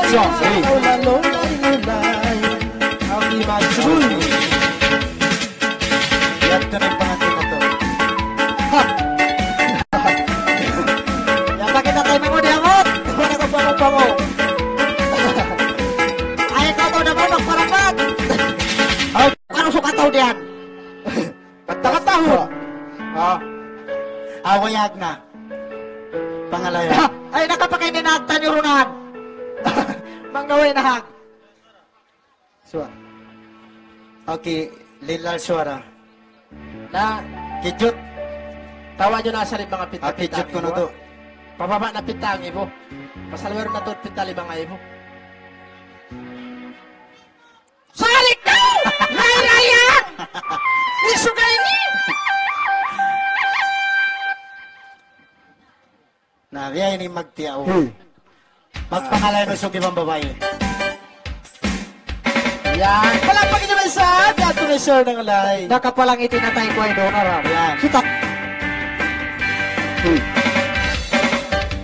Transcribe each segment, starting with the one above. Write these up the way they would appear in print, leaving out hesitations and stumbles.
song. Ang imagine. Yan ka ng pangatin na to. Yan pa kita tayo mo diamot. Wala ko pango-pango. Ay, ikaw to na mo magparapat. Ano suka tao diyan? Pagtakataho. Awayag na. Pangalaya. Ay, nakapakay ni Nagta ni Ronan. Mang naway na hak. Suwa. Okay, Lilal Suara. Na, Kijut. tawa nyo na sa mga pita-pita. Kijut ko na to. Pababa na pita ang ibo. Pasalwero na to pita limang ibo. Salik ka! Laya! Isugay ni! Nabiyay ni magtiyaw. Magpangalay mo sugi pang babae. Yan. Palapag naman sa dato na sir ng alay. Nakapalang itinatay ko ay doon na Yan. Kita.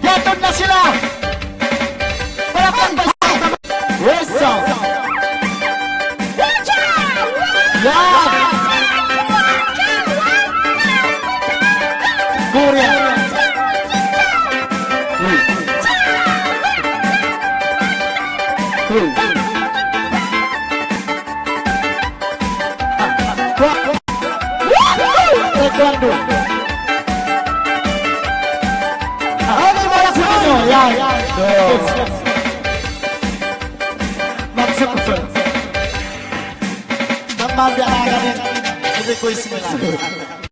Yatod na sila! Palapag ba sa Weso! Yan! Korea! Taekwondo. Ano yung mga sabi nyo? Yan. Magsukusun. Magmabiyakagan din. Request mo lang.